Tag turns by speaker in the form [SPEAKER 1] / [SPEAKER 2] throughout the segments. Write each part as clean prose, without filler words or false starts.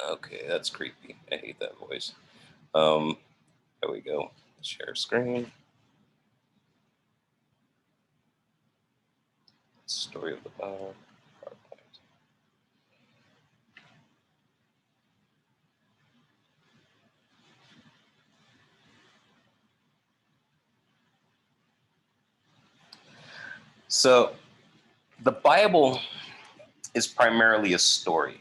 [SPEAKER 1] Okay, that's creepy. I hate that voice. Um, there we go. Share screen. Story of the Bible. PowerPoint. So the Bible is primarily a story.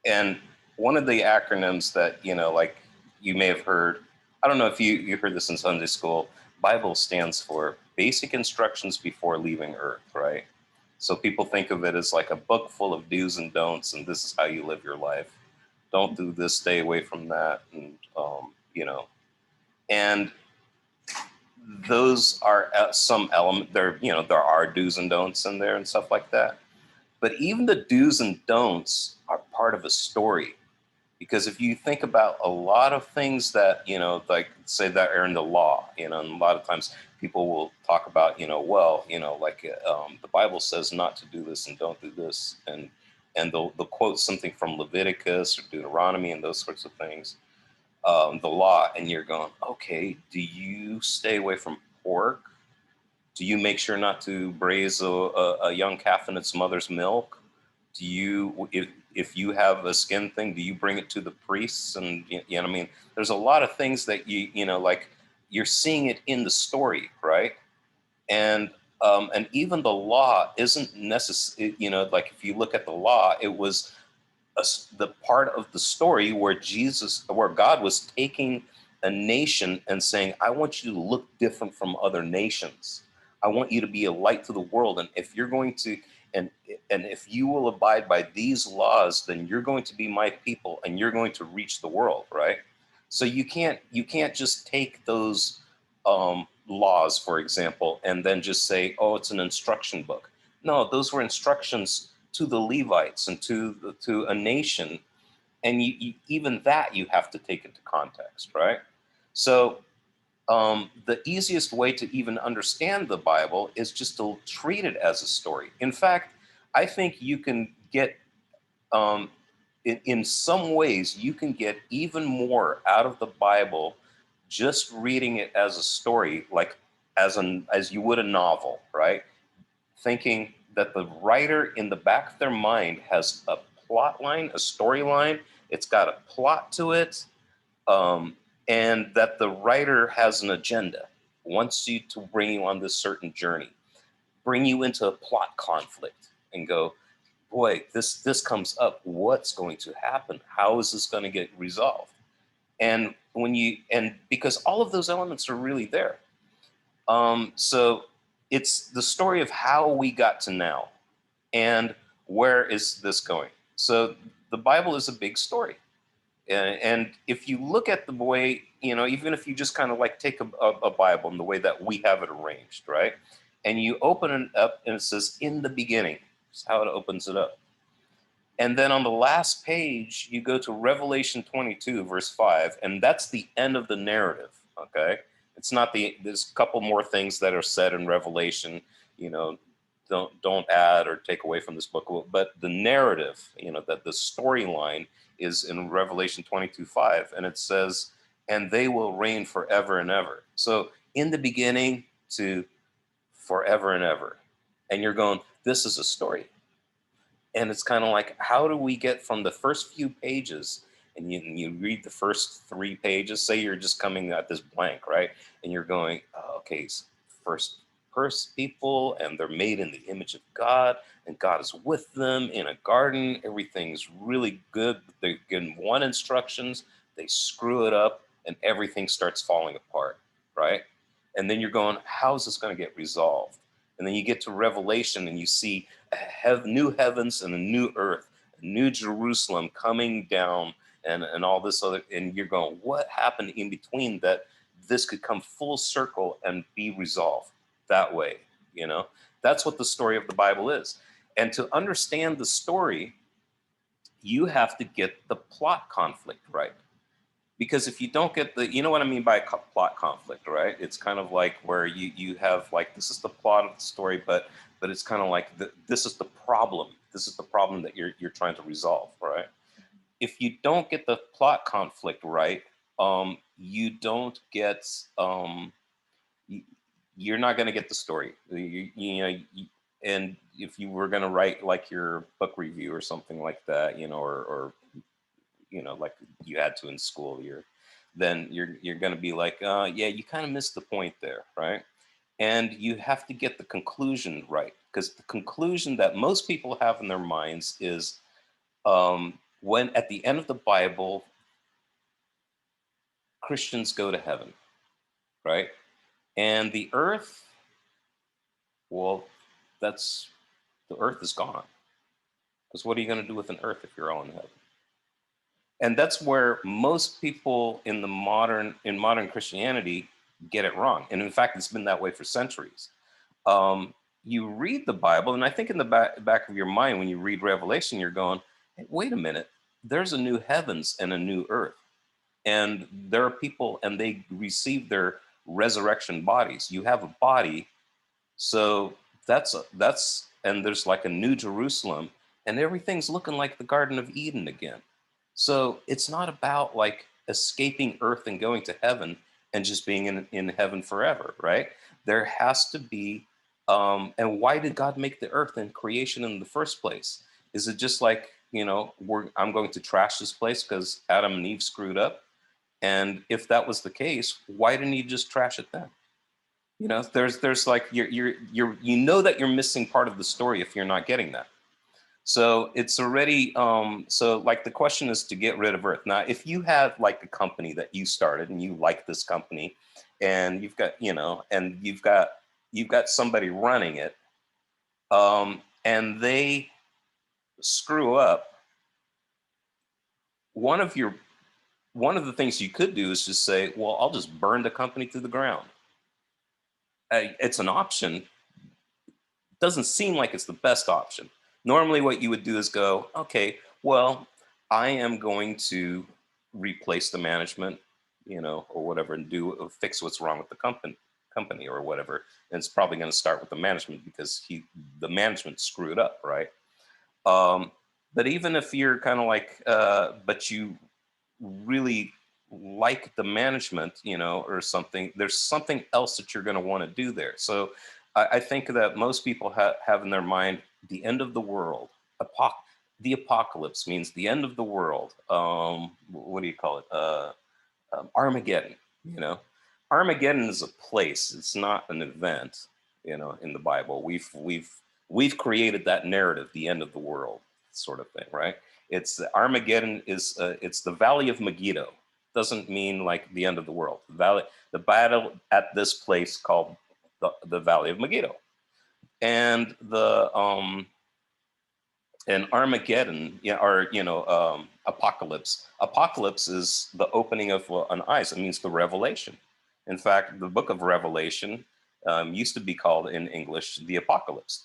[SPEAKER 1] And one of the acronyms that, like you may have heard, I don't know if you heard this in Sunday school, Bible stands for Basic Instructions Before Leaving Earth, right? So people think of it as like a book full of do's and don'ts, and this is how you live your life. Don't do this, stay away from that, and those are some element. There are do's and don'ts in there and stuff like that. But even the do's and don'ts are part of a story. Because if you think about a lot of things that, like say that are in the law, and a lot of times people will talk about, the Bible says not to do this and don't do this. And they'll quote something from Leviticus or Deuteronomy and those sorts of things, the law. And you're going, okay, do you stay away from pork? Do you make sure not to braise a young calf in its mother's milk? Do you, if you have a skin thing, do you bring it to the priests? And I mean, there's a lot of things that like you're seeing it in the story, right? And even the law isn't necessary. Like if you look at the law, it was the part of the story where God was taking a nation and saying, I want you to look different from other nations. I want you to be a light to the world. And if you're going to, and if you will abide by these laws, then you're going to be my people and you're going to reach the world, right? So you can't just take those laws, for example, and then just say, oh, it's an instruction book. No, those were instructions to the Levites and to a nation, and even that you have to take into context, right? So the easiest way to even understand the Bible is just to treat it as a story. In fact, I think you can get, um, in some ways, you can get even more out of the Bible just reading it as a story, like as you would a novel, right? Thinking that the writer in the back of their mind has a plot line, a storyline. It's got a plot to it, um, and that the writer has an agenda, wants you to bring you on this certain journey, bring you into a plot conflict, and go, boy, this comes up. What's going to happen? How is this going to get resolved? And because all of those elements are really there, so it's the story of how we got to now and where is this going. So the Bible is a big story. And if you look at the way, even if you just kind of like take a Bible and the way that we have it arranged, right? And you open it up and it says, in the beginning, is how it opens it up. And then on the last page, you go to Revelation 22, verse 5, and that's the end of the narrative. Okay. It's not there's a couple more things that are said in Revelation, you know, don't add or take away from this book. But the narrative, that the storyline is in Revelation 22, 5, and it says, and they will reign forever and ever. So in the beginning to forever and ever. And you're going, this is a story. And it's kind of like, how do we get from the first few pages, and you read the first 3 pages, say you're just coming at this blank, right? And you're going, oh, okay, first people, and they're made in the image of God, and God is with them in a garden. Everything's really good. They're given one instructions, they screw it up, and everything starts falling apart, right? And then you're going, how's this going to get resolved? And then you get to Revelation and you see new heavens and a new earth, a new Jerusalem coming down, and all this other, and you're going, what happened in between that this could come full circle and be resolved that way? That's what the story of the Bible is. And to understand the story, you have to get the plot conflict right. Because if you don't get you know what I mean by plot conflict, right? It's kind of like where you have like, this is the plot of the story, but it's kind of like this is the problem. This is the problem that you're trying to resolve, right? if you don't get the plot conflict right, you don't get you, you're not going to get the story. And if you were going to write like your book review or something like that, or like you had to in school, then you're going to be like, yeah, you kind of missed the point there, right? And you have to get the conclusion right, because the conclusion that most people have in their minds is, when at the end of the Bible, Christians go to heaven, right? And the earth, well, that's the earth is gone. Because what are you going to do with an earth if you're all in heaven? And that's where most people in modern Christianity get it wrong. And in fact, it's been that way for centuries. You read the Bible, and I think in the back of your mind, when you read Revelation, you're going, hey, wait a minute, there's a new heavens and a new earth. And there are people, and they receive their resurrection bodies. You have a body, so and there's like a new Jerusalem, and everything's looking like the Garden of Eden again. So it's not about like escaping earth and going to heaven and just being in heaven forever, right? There has to be, and why did God make the earth and creation in the first place? Is it just like, I'm going to trash this place because Adam and Eve screwed up? And if that was the case, why didn't he just trash it then? There's like that you're missing part of the story if you're not getting that. So it's already so like the question is to get rid of Earth. Now, if you have like a company that you started and you like this company, and you've got somebody running it, and they screw up, one of the things you could do is just say, well, I'll just burn the company to the ground. It's an option. Doesn't seem like it's the best option. Normally what you would do is go, okay, well, I am going to replace the management, or whatever, and fix what's wrong with the company or whatever. And it's probably going to start with the management because the management screwed up, right? But even if you're kind of like, but you really like the management, or something, there's something else that you're going to want to do there. So I think that most people have in their mind the end of the world. The apocalypse means the end of the world. What do you call it? Armageddon. Armageddon is a place. It's not an event. In the Bible, we've created that narrative, the end of the world, sort of thing, right? It's Armageddon is it's the Valley of Megiddo. Doesn't mean like the end of the world. The battle at this place called the Valley of Megiddo, and and Armageddon, or apocalypse. Apocalypse is the opening of an eyes. It means the revelation. In fact, the book of Revelation used to be called in English the Apocalypse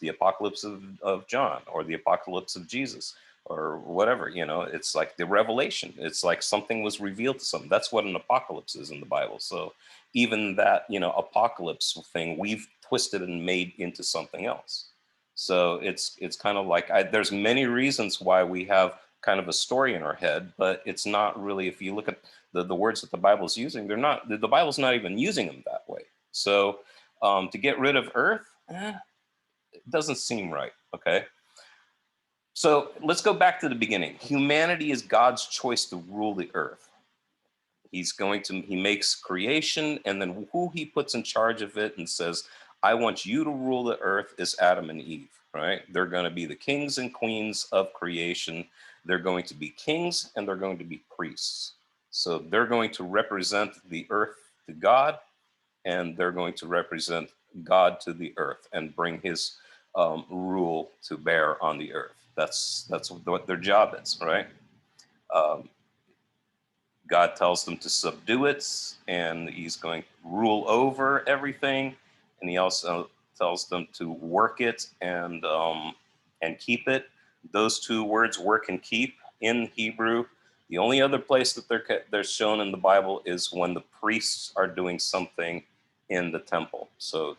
[SPEAKER 1] of John, or the Apocalypse of Jesus, or whatever. It's like the revelation. It's like something was revealed to something. That's what an apocalypse is in the Bible. So even that, apocalypse thing, we've twisted and made into something else. So it's kind of like there's many reasons why we have kind of a story in our head, but it's not really. If you look at the words that the Bible is using, they're not. The Bible's not even using them that way. So to get rid of Earth, it doesn't seem right. Okay. So let's go back to the beginning. Humanity is God's choice to rule the earth. He makes creation, and then who he puts in charge of it and says, I want you to rule the earth, is Adam and Eve, right? They're going to be the kings and queens of creation. They're going to be kings and they're going to be priests. So they're going to represent the earth to God, and they're going to represent God to the earth and bring his rule to bear on the earth. That's what their job is, right? Um, God tells them to subdue it, and he's going to rule over everything. And he also tells them to work it and keep it. Those two words, work and keep, in Hebrew, the only other place that they're shown in the Bible is when the priests are doing something in the temple. So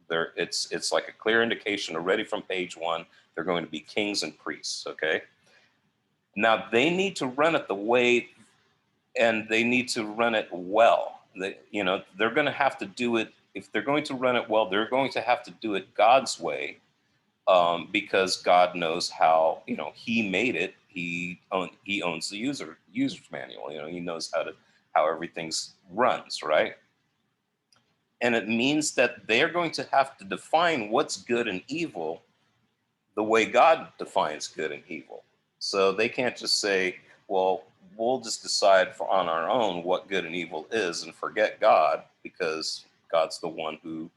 [SPEAKER 1] it's like a clear indication already from page 1. They're going to be kings and priests. Okay. Now they need to run it the way, and they need to run it well. They're going to have to do it. If they're going to run it well, they're going to have to do it God's way, because God knows how. He made it. He owns the user's manual. He knows how everything's runs, right? And it means that they're going to have to define what's good and evil the way God defines good and evil. So they can't just say, well, we'll just decide on our own what good and evil is and forget God, because God's the one who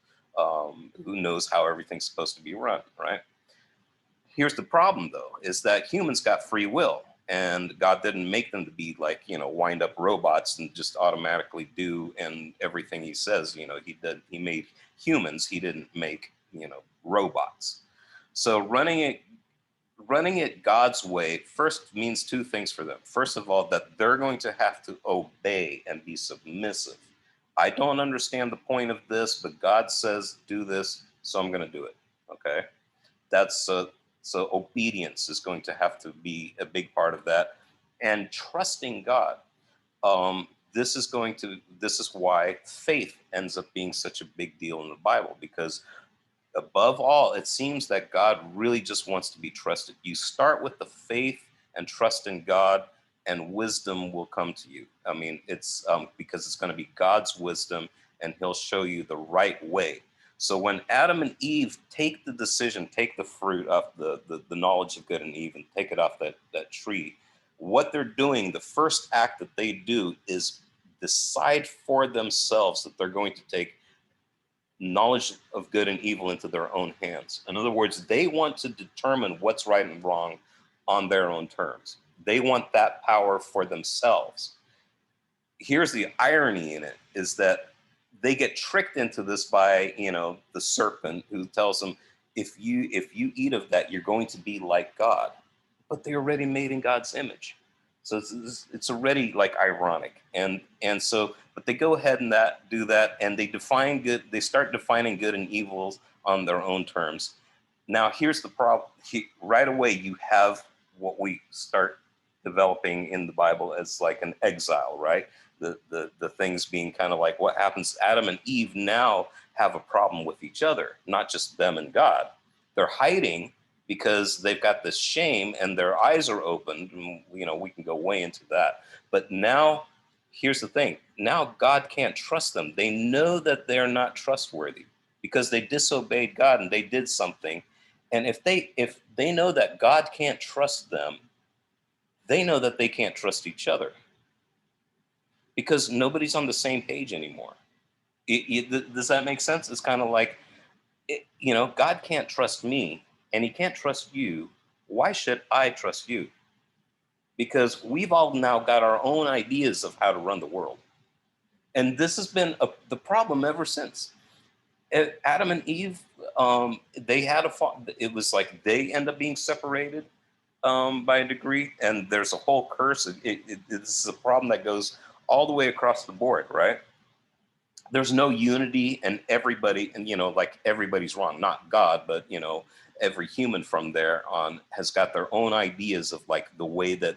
[SPEAKER 1] knows how everything's supposed to be run, right? Here's the problem, though, is that humans got free will, and God didn't make them to be like, wind up robots and just automatically do and everything he says. He made humans. He didn't make, robots. So running it God's way first means two things for them. First of all, that they're going to have to obey and be submissive. I don't understand the point of this, but God says do this, so I'm going to do it. Okay, that's so obedience is going to have to be a big part of that, and trusting God. This is why faith ends up being such a big deal in the Bible, because above all, it seems that God really just wants to be trusted. You start with the faith and trust in God, and wisdom will come to you. I mean, it's because it's going to be God's wisdom, and He'll show you the right way. So when Adam and Eve take the decision, take the fruit off the knowledge of good and evil, and take it off that tree, what they're doing, the first act that they do is decide for themselves that they're going to take knowledge of good and evil into their own hands. In other words, they want to determine what's right and wrong on their own terms. They want that power for themselves. Here's the irony in it, is that they get tricked into this by, the serpent, who tells them, if you eat of that, you're going to be like God. But they're already made in God's image. So it's already like ironic. And so, but they go ahead and do that, and they start defining good and evils on their own terms. Now, here's the problem. Right away, you have what we start developing in the Bible as like an exile, right? The things being kind of like what happens. Adam and Eve now have a problem with each other, not just them and God. They're hiding because they've got this shame, and their eyes are opened. And, we can go way into that. But now, here's the thing. Now God can't trust them. They know that they're not trustworthy because they disobeyed God and they did something. And if they know that God can't trust them, they know that they can't trust each other, because nobody's on the same page anymore. Does that make sense? It's kind of like, God can't trust me, and He can't trust you. Why should I trust you? Because we've all now got our own ideas of how to run the world. And this has been the problem ever since. Adam and Eve, they had it was like they end up being separated by a degree, and there's a whole curse. This is a problem that goes all the way across the board, right? There's no unity, and everybody, and like everybody's wrong, not God, but every human from there on has got their own ideas of like the way that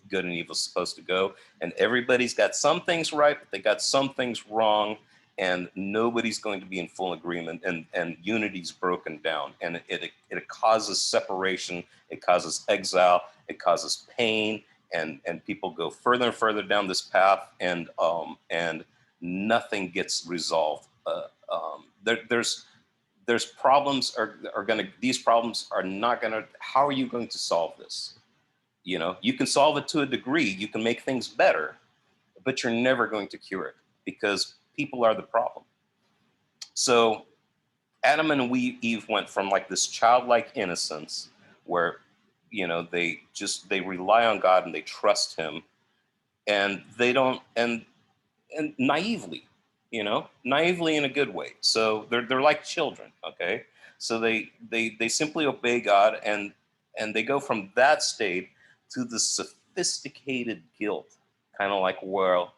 [SPEAKER 1] good and evil is supposed to go, and everybody's got some things right, but they got some things wrong, and nobody's going to be in full agreement, and unity's broken down, and it causes separation, it causes exile, it causes pain, and people go further and further down this path, and nothing gets resolved. There's problems these problems are not gonna. How are you going to solve this? You can solve it to a degree. You can make things better, but you're never going to cure it, because people are the problem. So Adam and Eve went from like this childlike innocence where they rely on God and they trust Him, and they don't and naively, naively in a good way. So they're like children, okay? So they simply obey God, and they go from that state to the sophisticated guilt, kind of like, well,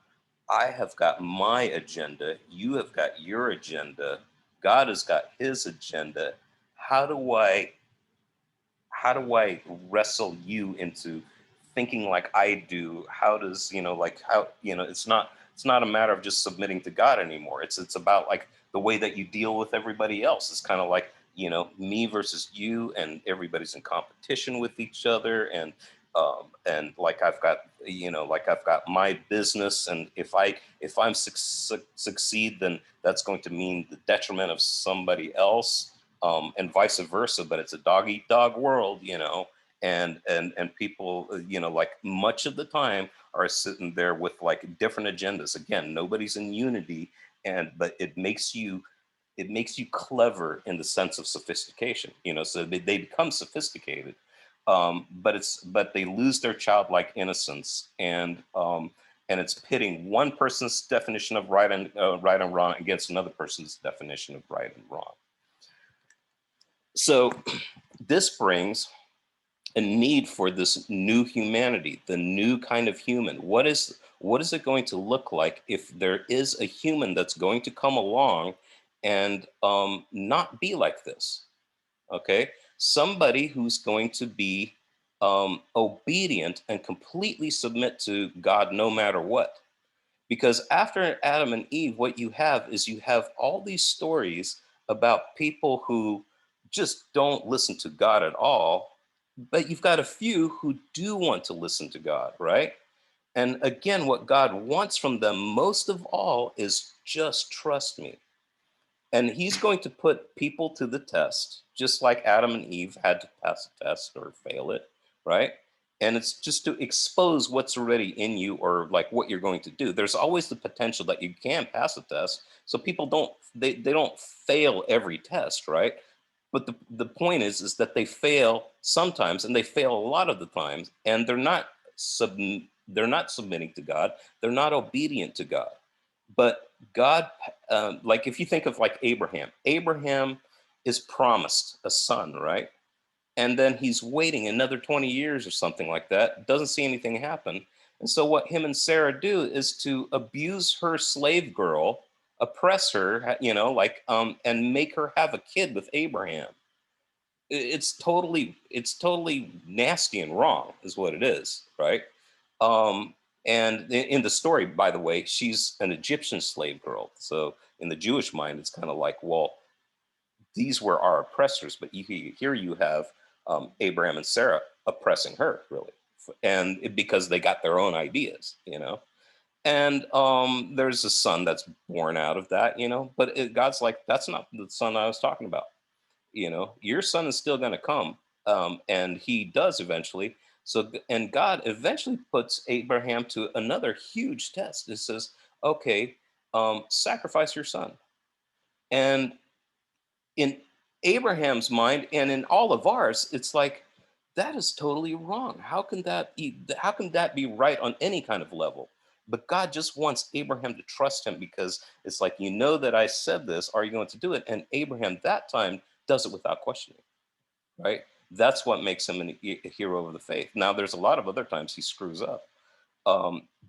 [SPEAKER 1] I have got my agenda, you have got your agenda, God has got His agenda. How do I wrestle you into thinking like I do? How does, like how, it's not a matter of just submitting to God anymore. It's about like the way that you deal with everybody else. It's kind of like, me versus you, and everybody's in competition with each other. And like I've got my business, and if I'm succeed, then that's going to mean the detriment of somebody else, and vice versa. But it's a dog eat dog world, and people, like much of the time are sitting there with like different agendas. Again, nobody's in unity, but it makes you clever in the sense of sophistication, so they become sophisticated, but they lose their childlike innocence, and it's pitting one person's definition of right and wrong against another person's definition of right and wrong. So this brings a need for this new humanity, the new kind of human. What is it going to look like if there is a human that's going to come along and not be like this? Okay, somebody who's going to be obedient and completely submit to God no matter what. Because after Adam and Eve, what you have all these stories about people who just don't listen to God at all, but you've got a few who do want to listen to God, right? And again, what God wants from them most of all is just trust me. And he's going to put people to the test, just like Adam and Eve had to pass a test or fail it, right? And it's just to expose what's already in you, or like what you're going to do. There's always the potential that you can pass a test. So people they don't fail every test, right? But the point is that they fail sometimes, and they fail a lot of the times, and they're not submitting to God. They're not obedient to God. But God, like if you think of like Abraham is promised a son, right? And then he's waiting another 20 years or something like that, doesn't see anything happen. And so what him and Sarah do is to abuse her slave girl, oppress her, and make her have a kid with Abraham. It's totally nasty and wrong, is what it is, right? Um, and in the story, by the way, she's an Egyptian slave girl. So in the Jewish mind, it's kind of like, well, these were our oppressors, but here you have Abraham and Sarah oppressing her, really, because they got their own ideas. And there's a son that's born out of that. But God's like, that's not the son I was talking about. Your son is still going to come, and he does eventually. So, and God eventually puts Abraham to another huge test. It says, okay, sacrifice your son. And in Abraham's mind, and in all of ours, it's like, that is totally wrong. How can that be right on any kind of level? But God just wants Abraham to trust him, because it's like, that I said this, are you going to do it? And Abraham that time does it without questioning, right? That's what makes him a hero of the faith. Now, there's a lot of other times he screws up,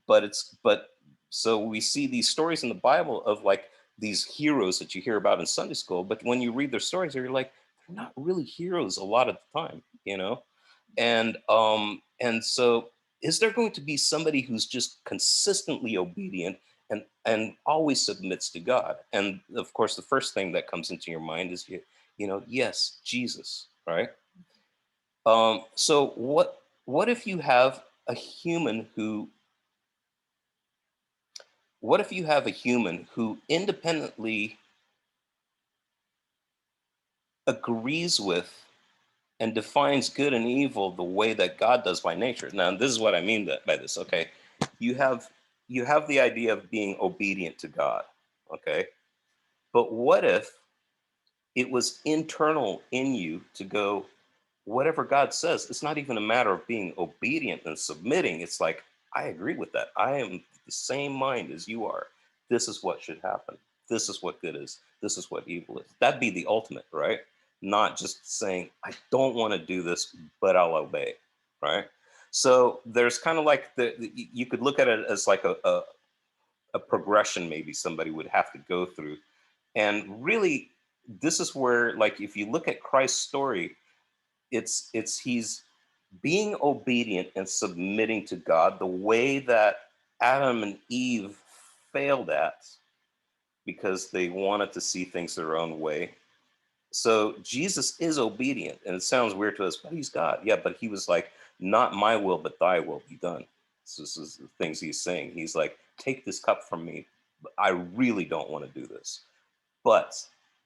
[SPEAKER 1] but so we see these stories in the Bible of like these heroes that you hear about in Sunday school, but when you read their stories, you're like, they're not really heroes a lot of the time. And so, is there going to be somebody who's just consistently obedient and always submits to God? And of course, the first thing that comes into your mind is, yes, Jesus, right? So what if you have a human who what if you have a human who independently agrees with and defines good and evil the way that God does by nature? Now, this is what I mean by this. Okay, you have the idea of being obedient to God. Okay, but what if it was internal in you to go, whatever God says, it's not even a matter of being obedient and submitting. It's like, I agree with that. I am the same mind as you are. This is what should happen. This is what good is. This is what evil is. That'd be the ultimate, right? Not just saying, I don't want to do this, but I'll obey, right? So there's kind of like you could look at it as like a progression maybe somebody would have to go through. And really, this is where, like, if you look at Christ's story, it's he's being obedient and submitting to God the way that Adam and Eve failed at because they wanted to see things their own way. So Jesus is obedient, and it sounds weird to us, but he's God. Yeah, but he was like, not my will, but thy will be done. So this is the things he's saying. He's like, take this cup from me. I really don't want to do this, but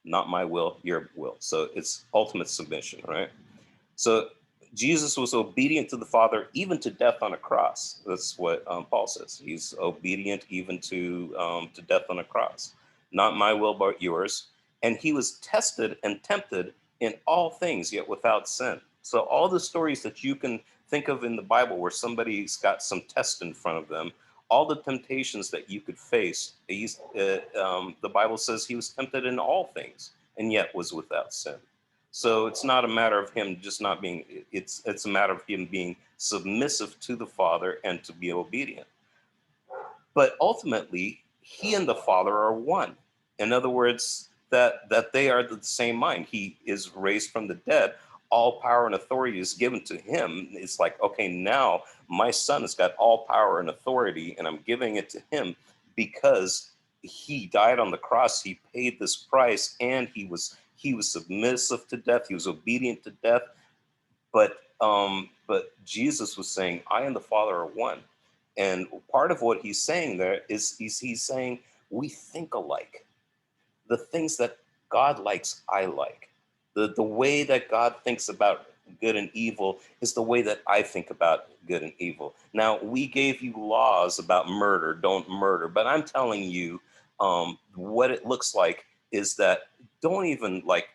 [SPEAKER 1] not my will, your will. So it's ultimate submission, right? So Jesus was obedient to the Father, even to death on a cross. That's what Paul says. He's obedient even to death on a cross. Not my will, but yours. And he was tested and tempted in all things, yet without sin. So all the stories that you can think of in the Bible where somebody's got some test in front of them, all the temptations that you could face, the Bible says he was tempted in all things and yet was without sin. So it's not a matter of him just not being, it's a matter of him being submissive to the Father and to be obedient. But ultimately, he and the Father are one. In other words, that they are the same mind. He is raised from the dead. All power and authority is given to him. It's like, okay, now my son has got all power and authority, and I'm giving it to him because he died on the cross. He paid this price, and he was submissive to death. He was obedient to death. But Jesus was saying, I and the Father are one. And part of what he's saying there is he's saying we think alike. The things that God likes, I like. The way that God thinks about good and evil is the way that I think about good and evil. Now, we gave you laws about murder, don't murder, but I'm telling you, what it looks like is that don't even like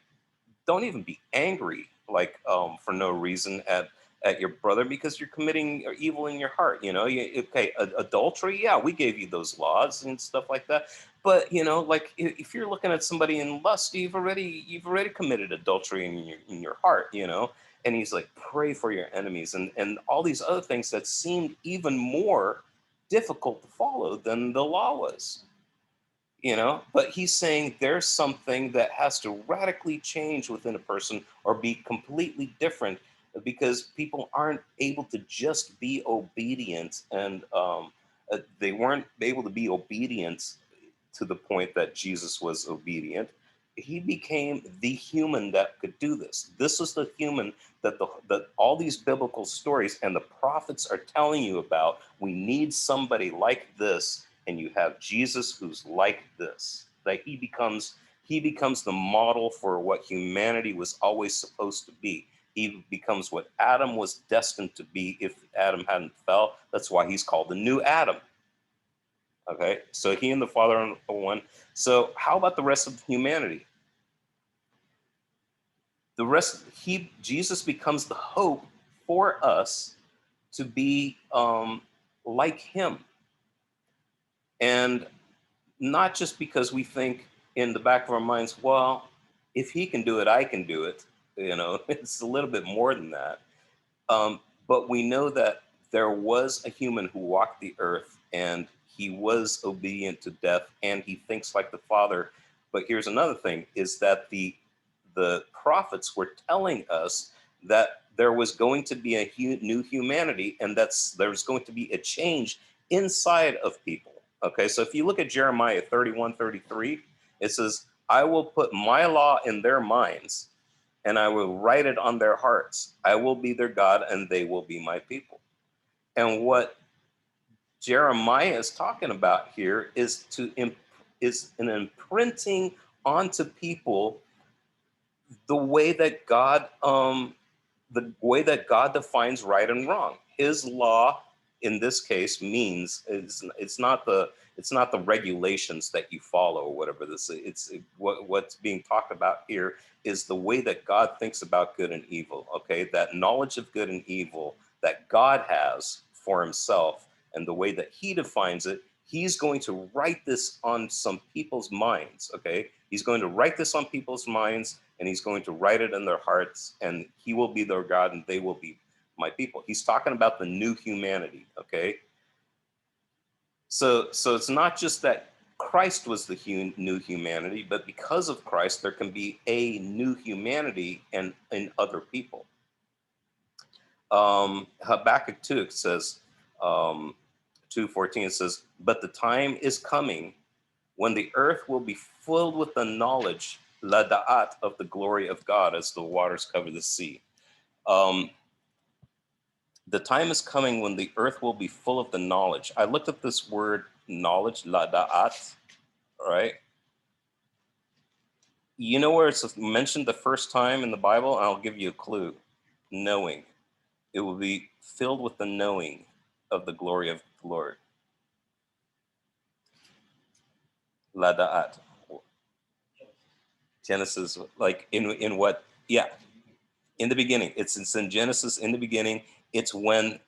[SPEAKER 1] don't even be angry for no reason at your brother because you're committing evil in your heart. Okay, adultery, yeah, we gave you those laws and stuff like that. But like if you're looking at somebody in lust, you've already committed adultery in your heart. And he's like, pray for your enemies, and all these other things that seemed even more difficult to follow than the law was. But he's saying there's something that has to radically change within a person or be completely different because people aren't able to just be obedient, and they weren't able to be obedient to the point that Jesus was obedient. He became the human that could do this. This was the human that all these biblical stories and the prophets are telling you about. We need somebody like this, and you have Jesus who's like this. That he becomes the model for what humanity was always supposed to be. He becomes what Adam was destined to be if Adam hadn't fell. That's why he's called the new Adam. Okay, so he and the Father are one. So how about the rest of humanity? Jesus becomes the hope for us to be like him, and not just because we think in the back of our minds, well, if he can do it, I can do it. It's a little bit more than that. But we know that there was a human who walked the earth and he was obedient to death and he thinks like the Father. But here's another thing is that the prophets were telling us that there was going to be a new humanity and there's going to be a change inside of people. Okay, so if you look at Jeremiah 31:33, it says, I will put my law in their minds and I will write it on their hearts. I will be their God and they will be my people. And what Jeremiah is talking about here is an imprinting onto people the way that God defines right and wrong. His law, in this case, means it's not the regulations that you follow or whatever this is. What's being talked about here is the way that God thinks about good and evil. Okay, that knowledge of good and evil that God has for himself and the way that he defines it. He's going to write this on some people's minds. Okay, he's going to write this on people's minds and he's going to write it in their hearts, and he will be their God and they will be my people. He's talking about the new humanity. Okay, so it's not just that Christ was the new humanity, but because of Christ there can be a new humanity and in other people. Habakkuk 2, it says, 2:14, it says, but the time is coming when the earth will be filled with the knowledge, lada'at, of the glory of God as the waters cover the sea. Um, the time is coming when the earth will be full of the knowledge. I looked at this word knowledge, lada'at, right? You know where it's mentioned the first time in the Bible? I'll give you a clue. Knowing. It will be filled with the knowing of the glory of the Lord. Lada'at. Genesis, like in what? Yeah, in the beginning. It's in Genesis in the beginning. It's when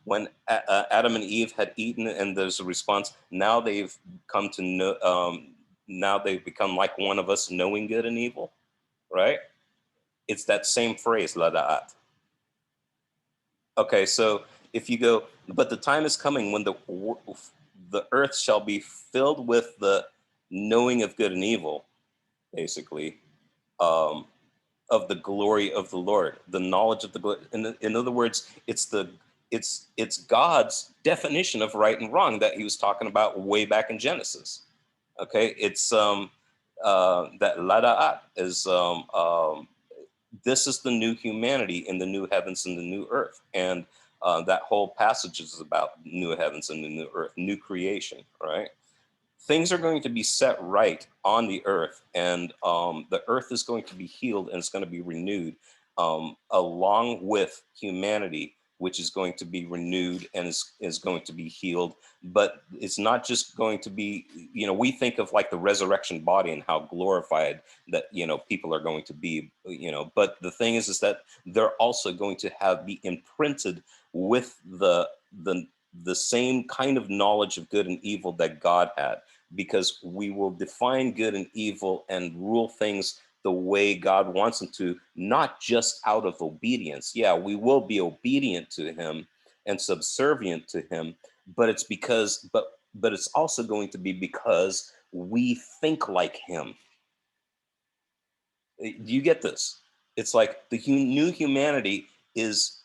[SPEAKER 1] when Adam and Eve had eaten, and there's a response. Now they've come to know. Now they've become like one of us, knowing good and evil. Right? It's that same phrase, lada'at. Okay, so if you go, but the time is coming when the earth shall be filled with the knowing of good and evil, basically, um, of the glory of the Lord, the knowledge of the glory. In other words, it's God's definition of right and wrong that He was talking about way back in Genesis. Okay, it's that lada'at is this is the new humanity in the new heavens and the new earth. And that whole passage is about new heavens and the new earth, new creation, right? Things are going to be set right on the earth, and the earth is going to be healed and it's going to be renewed, along with humanity, which is going to be renewed and is going to be healed. But it's not just going to be, we think of like the resurrection body and how glorified that, people are going to be, but the thing is that they're also going to be imprinted with the same kind of knowledge of good and evil that God had, because we will define good and evil and rule things the way God wants them to, not just out of obedience. Yeah, we will be obedient to Him and subservient to Him, but it's because, but it's also going to be because we think like Him. Do you get this? It's like the new humanity is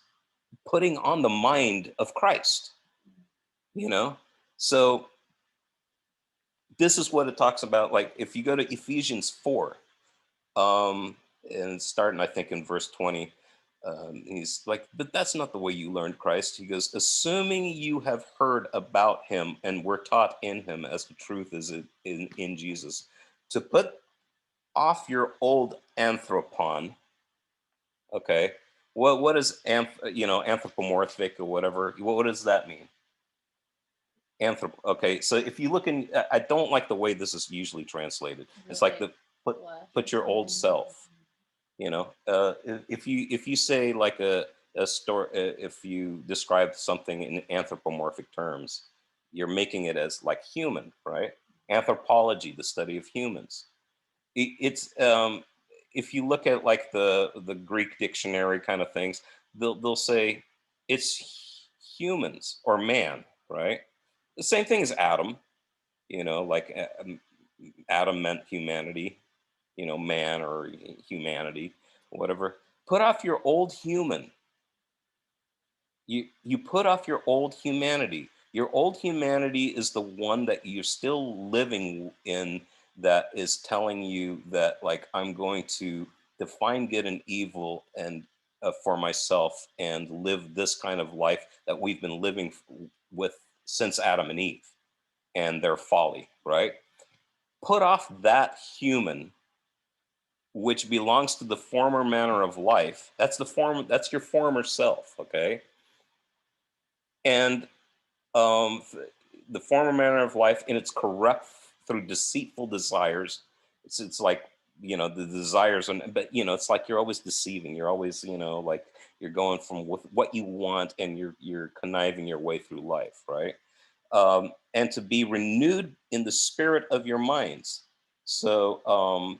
[SPEAKER 1] putting on the mind of Christ, So this is what it talks about. Like if you go to Ephesians 4, and starting, I think, in verse 20, he's like, but that's not the way you learned Christ. He goes, assuming you have heard about Him and were taught in Him as the truth is in Jesus, to put off your old anthropon. Okay. What is anthropomorphic or whatever? What does that mean? Okay, so if you look in, I don't like the way this is usually translated. It's like the put your old self. If you say like a story, if you describe something in anthropomorphic terms, you're making it as like human, right? Anthropology, the study of humans. It's if you look at like the Greek dictionary kind of things, they'll say it's humans or man, right? The same thing as Adam, like Adam meant humanity, man or humanity, whatever. Put off your old human. You put off your old humanity. Your old humanity is the one that you're still living in, that is telling you that, like, I'm going to define good and evil and for myself and live this kind of life that we've been living with since Adam and Eve and their folly, right? Put off that human which belongs to the former manner of life. That's your former self, okay? And um, the former manner of life, and it's corrupt through deceitful desires. It's like, the desires, but it's like you're always deceiving. You're always, like you're going from with what you want, and you're conniving your way through life, right? And to be renewed in the spirit of your minds. So,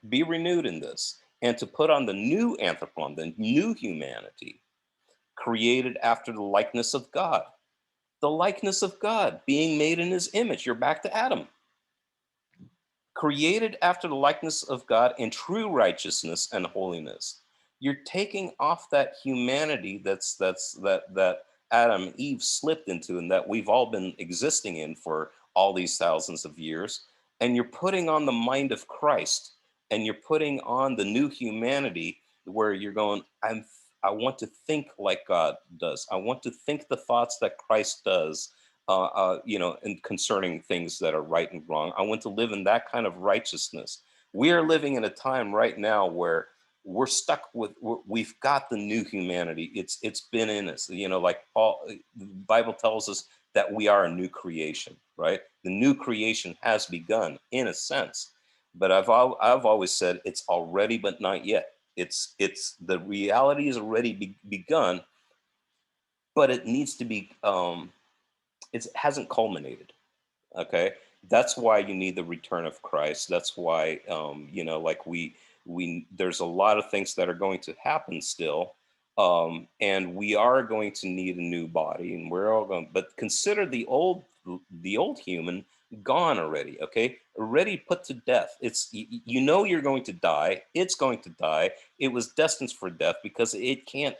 [SPEAKER 1] be renewed in this, and to put on the new anthropon, the new humanity, created after the likeness of God. The likeness of God, being made in His image. You're back to Adam. Created after the likeness of God in true righteousness and holiness. You're taking off that humanity that Adam and Eve slipped into and that we've all been existing in for all these thousands of years, and you're putting on the mind of Christ, and you're putting on the new humanity where you're going, I want to think like God does. I want to think the thoughts that Christ does, and concerning things that are right and wrong. I want to live in that kind of righteousness. We are living in a time right now where we're stuck with, we've got the new humanity. It's been in us, like Paul, the Bible tells us that we are a new creation, right? The new creation has begun in a sense, but I've always said it's already, but not yet. It's the reality has already begun, but it needs to be. It hasn't culminated. Okay, that's why you need the return of Christ. That's why, like we there's a lot of things that are going to happen still, and we are going to need a new body, and we're all going. But consider the old human gone already. Okay, already put to death. You're going to die. It's going to die. It was destined for death because it can't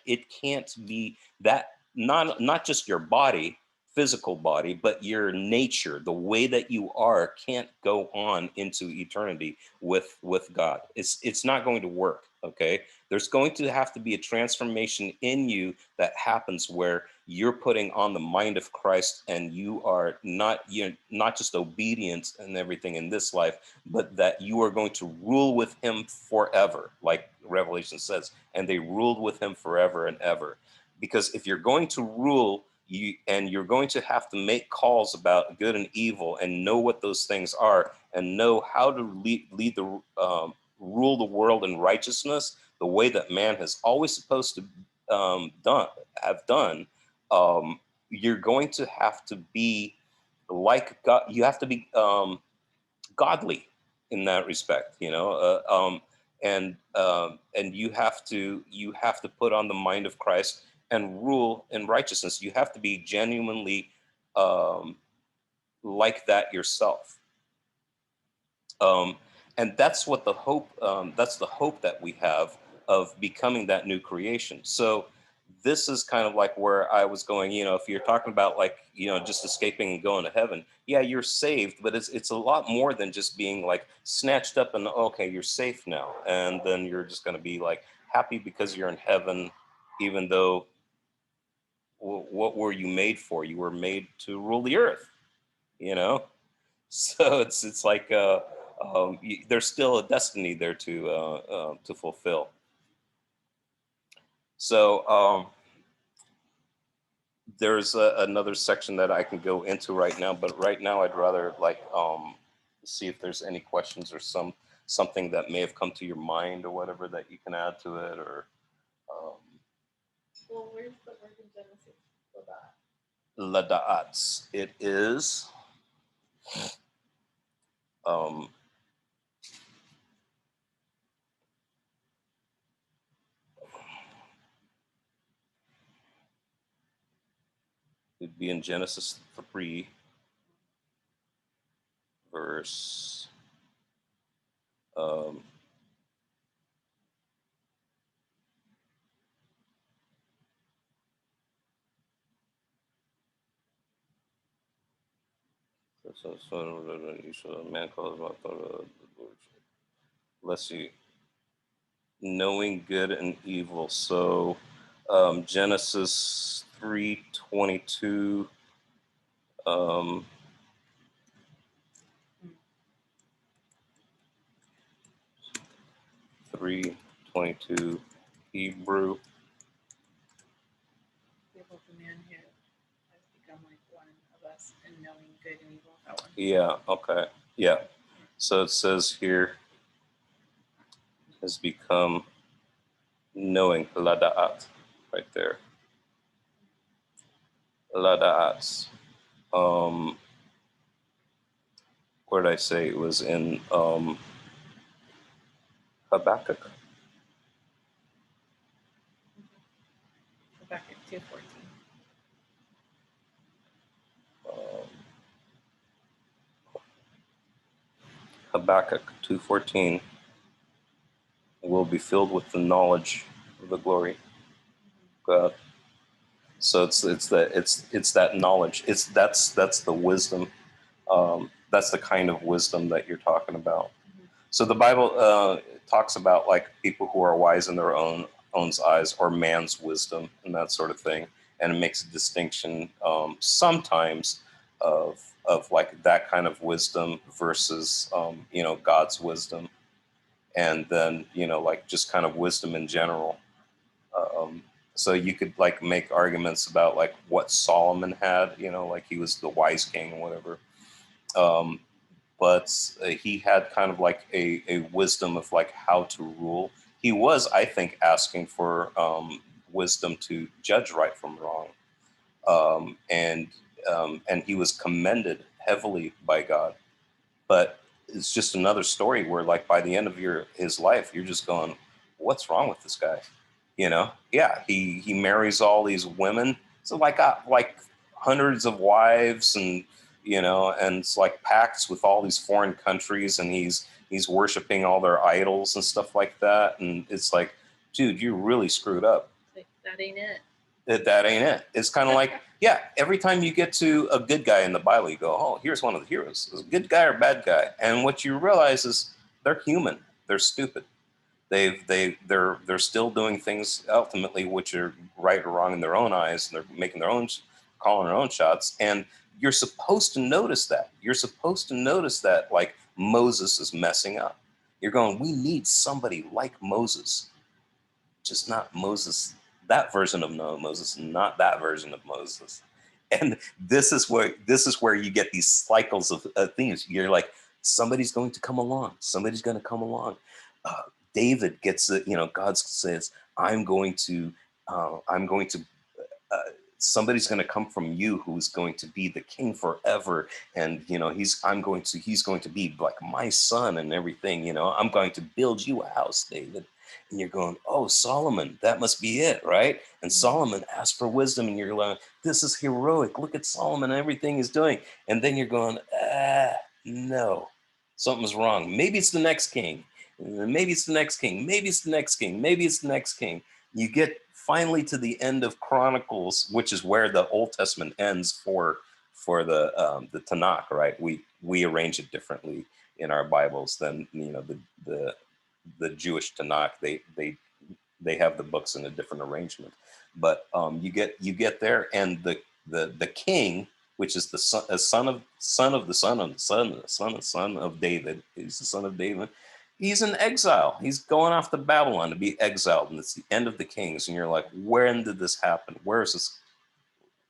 [SPEAKER 1] be that, not just your body, physical body, but your nature, the way that you are, can't go on into eternity with God. It's not going to work. Okay, there's going to have to be a transformation in you that happens where you're putting on the mind of Christ, and you're not just obedient and everything in this life, but that you are going to rule with Him forever, like Revelation says, and they ruled with Him forever and ever. Because if you're going to rule, you're going to have to make calls about good and evil, and know what those things are, and know how to lead the rule the world in righteousness, the way that man has always supposed to have done. You're going to have to be like God. You have to be godly in that respect, and you have to put on the mind of Christ and rule in righteousness. You have to be genuinely um, like that yourself, um, and that's what the hope. That's the hope that we have of becoming that new creation. So this is kind of like where I was going. If you're talking about, like, just escaping and going to heaven, yeah, you're saved, but it's a lot more than just being like snatched up and okay, you're safe now, and then you're just going to be like happy because you're in heaven, even though what were you made for? You were made to rule the earth, you know. So it's like there's still a destiny there to fulfill. So there's another section that I can go into right now, but right now I'd rather like see if there's any questions or something that may have come to your mind or whatever that you can add to it, or um,
[SPEAKER 2] Well, where's the word in Genesis for that?
[SPEAKER 1] Lada'ats. It is um, it'd be in Genesis 3, verse um, man calls about let's see, knowing good and evil. So Genesis 3:22. Um, 3:22 Hebrew.
[SPEAKER 2] We hope the man who has become like one of us in knowing good and evil. That one.
[SPEAKER 1] Yeah. Okay. Yeah. So it says here has become knowing, lada'at, right there. Lada'at. Um, where did I say it was in Habakkuk?
[SPEAKER 2] Back at 2:14.
[SPEAKER 1] Um, Habakkuk 2:14 will be filled with the knowledge the glory of God. So it's that knowledge. That's the wisdom. That's the kind of wisdom that you're talking about. So the Bible talks about like people who are wise in their own eyes, or man's wisdom and that sort of thing, and it makes a distinction sometimes of like that kind of wisdom versus God's wisdom, and then like just kind of wisdom in general. Um, so you could like make arguments about like what Solomon had, like he was the wise king or whatever. Um, but he had kind of like a wisdom of like how to rule. He was, I think, asking for wisdom to judge right from wrong, and he was commended heavily by God. But it's just another story where, like, by the end of his life, you're just going, "What's wrong with this guy?" Yeah, he marries all these women, so like hundreds of wives, and and it's like pacts with all these foreign countries, and he's worshiping all their idols and stuff like that, and it's like, dude, you really screwed up.
[SPEAKER 2] Like, that ain't it.
[SPEAKER 1] That ain't it. It's kind of like, yeah, every time you get to a good guy in the Bible, you go, oh, here's one of the heroes. Is a good guy or bad guy? And what you realize is they're human. They're stupid. They're still doing things ultimately which are right or wrong in their own eyes. And they're making their own, calling their own shots. And you're supposed to notice that. You're supposed to notice that, like, Moses is messing up. You're going, we need somebody like Moses, just not Moses, that version of Moses, not that version of Moses. And this is where you get these cycles of things. You're like, somebody's going to come along. Somebody's going to come along. David gets it. God says, I'm going to. Uh, Somebody's going to come from you who is going to be the king forever, and he's going to be like my son and everything. I'm going to build you a house, David. And you're going, oh, Solomon, that must be it, right? And Solomon asked for wisdom, and you're like, this is heroic. Look at Solomon and everything he's doing. And then you're going, no, something's wrong. Maybe it's the next king. Maybe it's the next king. Maybe it's the next king. Maybe it's the next king. You get finally to the end of Chronicles, which is where the Old Testament ends for the Tanakh, right? We arrange it differently in our Bibles than the Jewish Tanakh. They have the books in a different arrangement, but you get there, and the king, which is the son of David. He's the son of David. He's in exile. He's going off to Babylon to be exiled, and it's the end of the kings. And you're like, when did this happen? Where is this?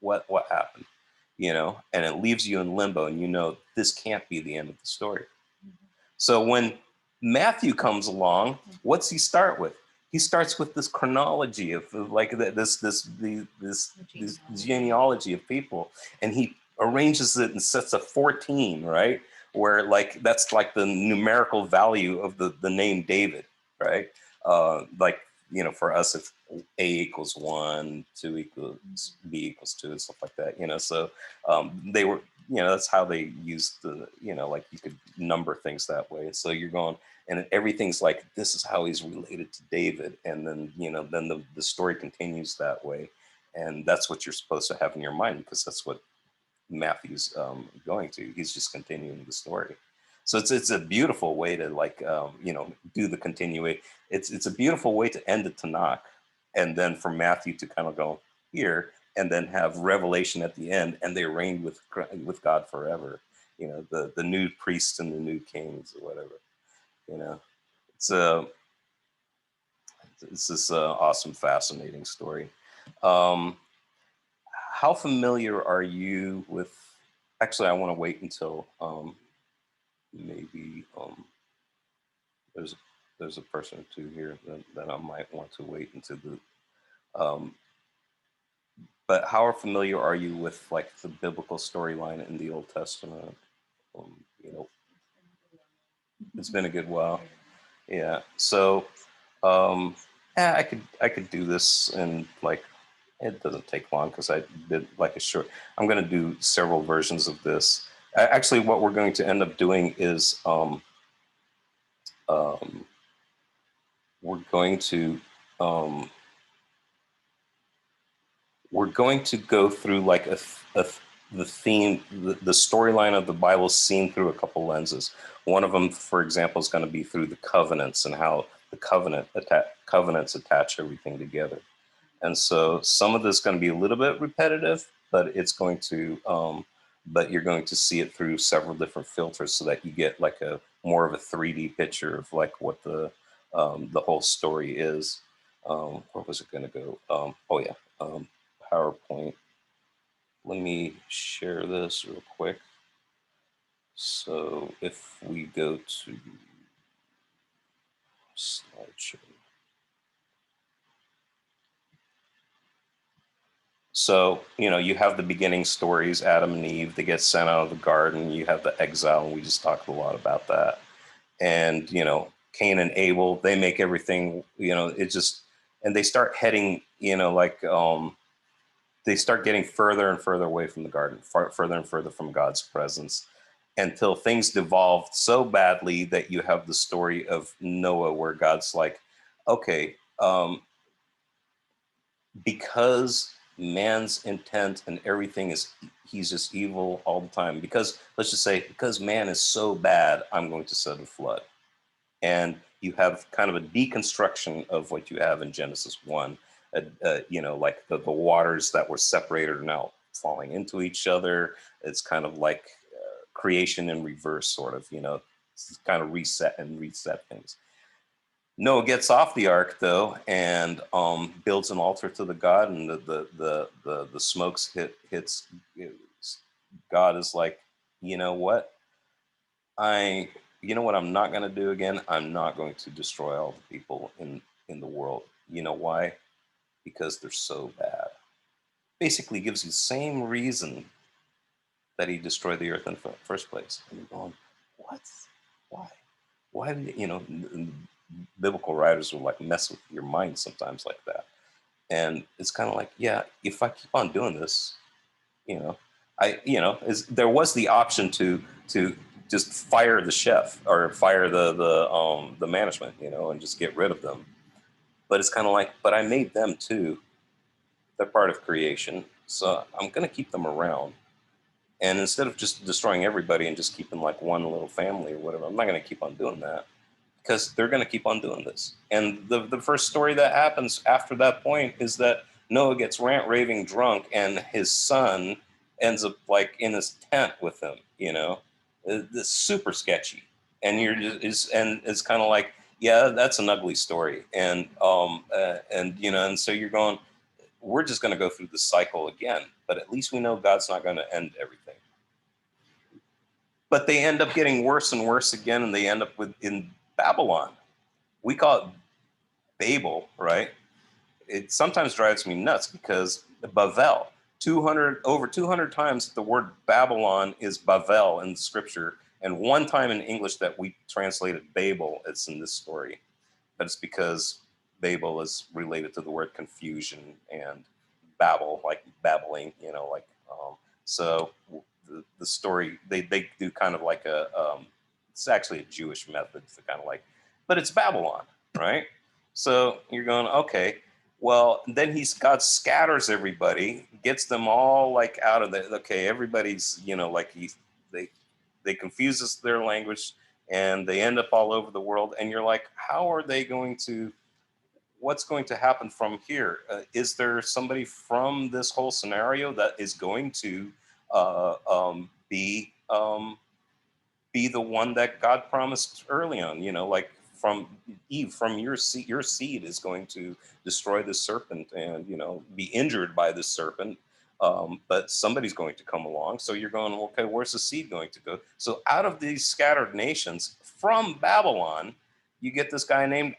[SPEAKER 1] What happened? And it leaves you in limbo, and this can't be the end of the story. So when Matthew comes along, what's he start with? He starts with this chronology of like this genealogy of people, and he arranges it in sets of 14, right? Where like that's like the numerical value of the name David, right? Like for us, it's A equals 1, 2 equals B equals 2, and stuff like that. So they were, that's how they used like you could number things that way. So you're going, and everything's like, this is how he's related to David, and then then the story continues that way, and that's what you're supposed to have in your mind, because that's what Matthew's going to. He's just continuing the story. So it's a beautiful way to like do the continuation. It's a beautiful way to end the Tanakh, and then for Matthew to kind of go here, and then have Revelation at the end, and they reign with God forever. The new priests and the new kings or whatever. It's this awesome, fascinating story. Um, how familiar are you with? Actually, I want to wait until maybe there's a person or two here that I might want to wait until the. But how familiar are you with like the biblical storyline in the Old Testament? It's been a good while. Yeah. So, yeah, I could do this, and like it doesn't take long because I did like a short. I'm going to do several versions of this. Actually, what we're going to end up doing is we're going to we're going to go through like the theme, the storyline of the Bible seen through a couple lenses. One of them, for example, is going to be through the covenants and how the covenants attach everything together. And so some of this is going to be a little bit repetitive, but it's going to, but you're going to see it through several different filters so that you get like a more of a 3D picture of like what the whole story is. Where was it going to go? Oh yeah, PowerPoint. Let me share this real quick. So if we go to slideshow. So, you have the beginning stories, Adam and Eve, they get sent out of the garden. You have the exile, and we just talked a lot about that. And, Cain and Abel, they make everything, it just, and they start heading, they start getting further and further away from the garden, further and further from God's presence, until things devolved so badly that you have the story of Noah, where God's like, okay, because man's intent and everything is, he's just evil all the time. Because let's just say, because man is so bad, I'm going to set a flood. And you have kind of a deconstruction of what you have in Genesis 1. Like the waters that were separated are now falling into each other. It's kind of like creation in reverse, sort of, it's kind of reset things. Noah gets off the ark though, and builds an altar to the god, and the smokes hits. God is like, you know what? I'm not going to do again. I'm not going to destroy all the people in the world. You know why? Because they're so bad. Basically, gives you the same reason that he destroyed the earth in the first place. And you're going, what? Why? Why did biblical writers will like mess with your mind sometimes like that? And it's kind of like, yeah, if I keep on doing this, there was the option to just fire the chef or fire the management, and just get rid of them. But it's kind of like, but I made them too. They're part of creation, so I'm going to keep them around. And instead of just destroying everybody and just keeping like one little family or whatever, I'm not going to keep on doing that, because they're going to keep on doing this. And the first story that happens after that point is that Noah gets rant raving drunk, and his son ends up like in his tent with him. It's super sketchy, and and it's kind of like, yeah, that's an ugly story. And so you're going, we're just going to go through the cycle again, but at least we know God's not going to end everything. But they end up getting worse and worse again, and they end up in Babylon. We call it Babel, right? It sometimes drives me nuts because Bavel, over 200 times the word Babylon is Bavel in scripture, and one time in English that we translated Babel, it's in this story. But it's because Babel is related to the word confusion, and Babel, like babbling, so the story, they do kind of like it's actually a Jewish method to kind of like, but it's Babylon, right? So you're going, okay, well, then God scatters everybody, gets them all like out of the, okay, everybody's, like they confuses their language, and they end up all over the world. And you're like, how are they going to, what's going to happen from here? Is there somebody from this whole scenario that is going to be the one that God promised early on? Like from Eve, from your seed is going to destroy the serpent, and be injured by the serpent. But somebody's going to come along. So you're going, okay, where's the seed going to go? So out of these scattered nations from Babylon, you get this guy named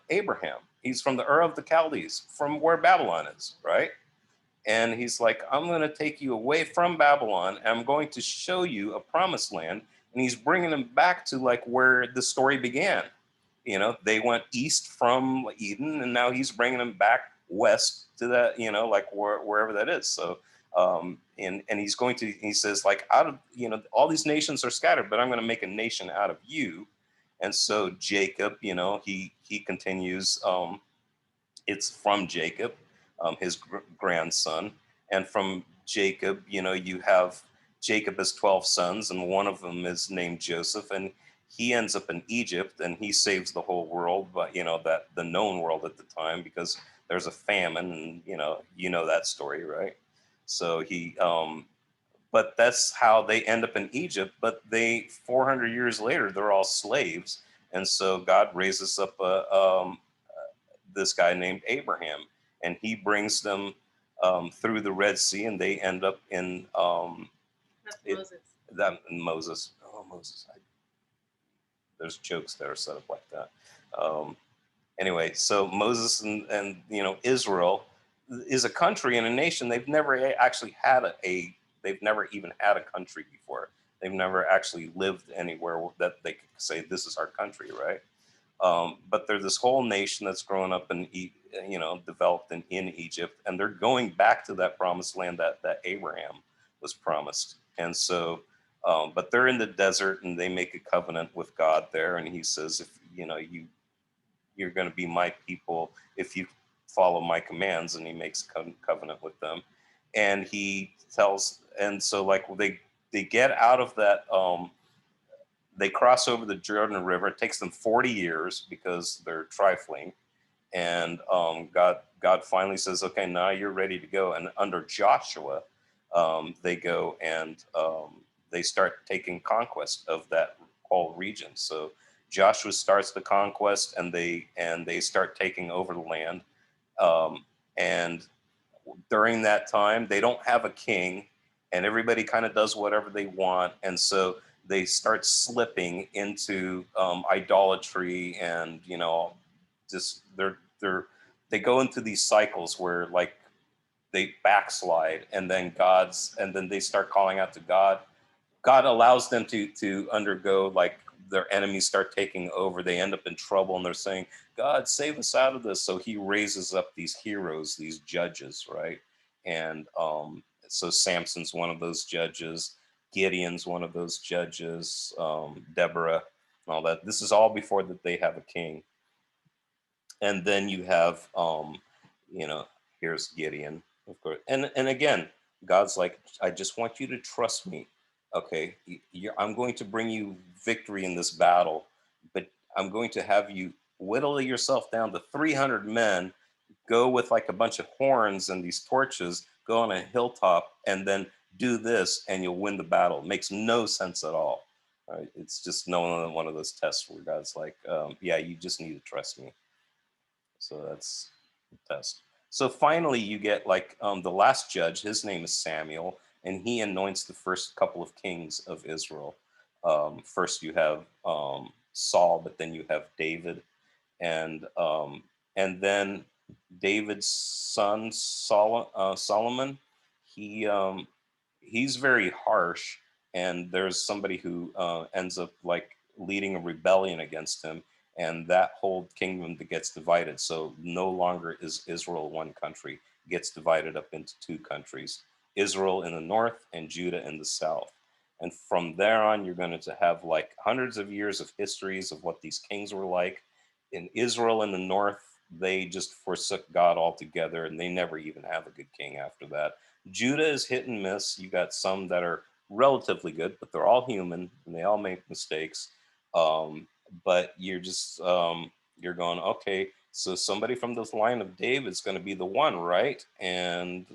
[SPEAKER 1] Abraham. He's from the Ur of the Chaldees, from where Babylon is, right? And he's like, I'm going to take you away from Babylon, and I'm going to show you a promised land. And he's bringing them back to like where the story began. They went east from Eden, and now he's bringing them back west to that, like wherever that is. So, and he's going to, he says, like, out of, all these nations are scattered, but I'm going to make a nation out of you. And so Jacob, he continues, it's from Jacob. his grandson. And from Jacob, you have Jacob has 12 sons, and one of them is named Joseph, and he ends up in Egypt, and he saves the whole world, but that the known world at the time, because there's a famine, and that story, right? So but that's how they end up in Egypt. But 400 years later, they're all slaves, and so God raises up this guy named Abraham, and he brings them through the Red Sea, and they end up in
[SPEAKER 2] That's Moses.
[SPEAKER 1] Moses. Oh, Moses! There's jokes that are set up like that. Anyway, so Moses and Israel is a country and a nation. They've never actually had they've never even had a country before. They've never actually lived anywhere that they could say this is our country, right? But they're this whole nation that's grown up and developed in Egypt, and they're going back to that promised land that Abraham was promised. And so, but they're in the desert, and they make a covenant with God there, and He says, if you're going to be my people if you follow my commands, and He makes covenant with them, and He tells, and so like they get out of that. They cross over the Jordan River. It takes them 40 years because they're trifling. And God finally says, okay, now you're ready to go. And under Joshua, they go and they start taking conquest of that whole region. So Joshua starts the conquest, and they start taking over the land. And during that time, they don't have a king, and everybody kind of does whatever they want. And so they start slipping into idolatry, and just they go into these cycles where like they backslide, and then they start calling out to God. God allows them to undergo, like, their enemies start taking over. They end up in trouble, and they're saying, God, save us out of this. So He raises up these heroes, these judges, right? And so Samson's one of those judges. Gideon's one of those judges. Deborah, and all that. This is all before that they have a king. And then you have, you know, here's Gideon, of course. And again, God's like, I just want you to trust me. Okay, I'm going to bring you victory in this battle, but I'm going to have you whittle yourself down to 300 men, go with like a bunch of horns and these torches, go on a hilltop, and then do this, and you'll win the battle. It makes no sense at all. Right? It's just one of those tests where God's like, yeah, you just need to trust me. So that's the test. So finally, you get like the last judge. His name is Samuel, and he anoints the first couple of kings of Israel. First, you have Saul, but then you have David, and then David's son Solomon. He he's very harsh, and there's somebody who ends up like leading a rebellion against him, and that whole kingdom that gets divided. So no longer is Israel one country; it gets divided up into two countries: Israel in the north and Judah in the south. And from there on, you're going to have like hundreds of years of histories of what these kings were like. In Israel in the north, they just forsook God altogether, and they never even have a good king after that. Judah is hit and miss. You got some that are relatively good, but they're all human and they all make mistakes. But you're going, okay, so somebody from this line of David is going to be the one, right? And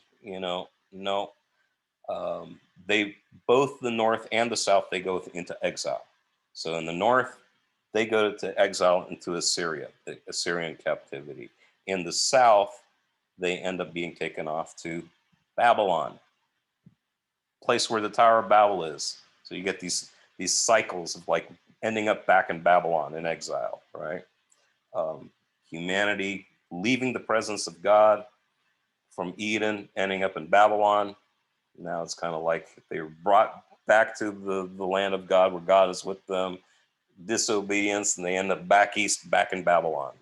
[SPEAKER 1] no. They both the north and the south, they go into exile. So in the north, they go to exile into Assyria, the Assyrian captivity. In the south, they end up being taken off to Babylon, place where the Tower of Babel is. So you get these cycles of like ending up back in Babylon in exile, right? Humanity leaving the presence of God from Eden, ending up in Babylon. Now it's kind of like they were brought back to the land of God where God is with them, disobedience, and they end up back east, back in Babylon.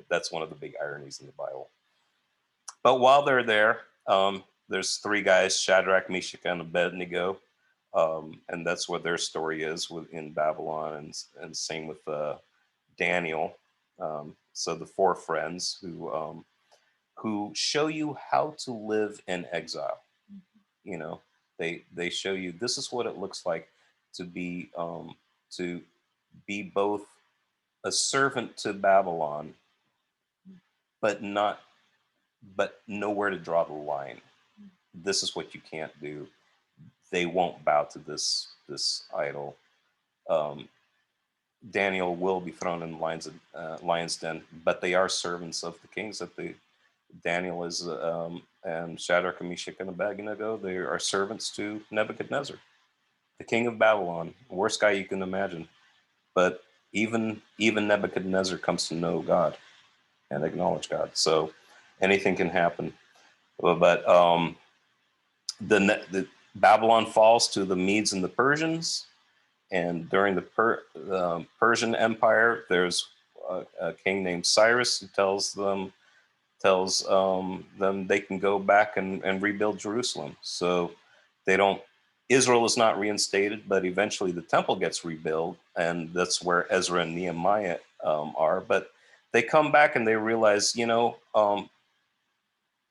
[SPEAKER 1] That's one of the big ironies in the Bible. But while they're there, there's three guys, Shadrach, Meshach, and Abednego. And that's what their story is in Babylon, and same with Daniel. So the four friends who who show you how to live in exile. You know, they show you this is what it looks like to to be both a servant to Babylon, but not but nowhere to draw the line. This is what you can't do. They won't bow to this idol. Um, Daniel will be thrown in lion's den, but they are servants of the kings that the Daniel is, and Shadrach and Meshach and Abednego. They are servants to Nebuchadnezzar, the king of Babylon, worst guy you can imagine. But even Nebuchadnezzar comes to know God and acknowledge God. So anything can happen. But the Babylon falls to the Medes and the Persians, and during the Persian Empire, there's a king named Cyrus who tells them they can go back and rebuild Jerusalem. So they don't. Israel is not reinstated, but eventually the temple gets rebuilt, and that's where Ezra and Nehemiah are. But they come back and they realize,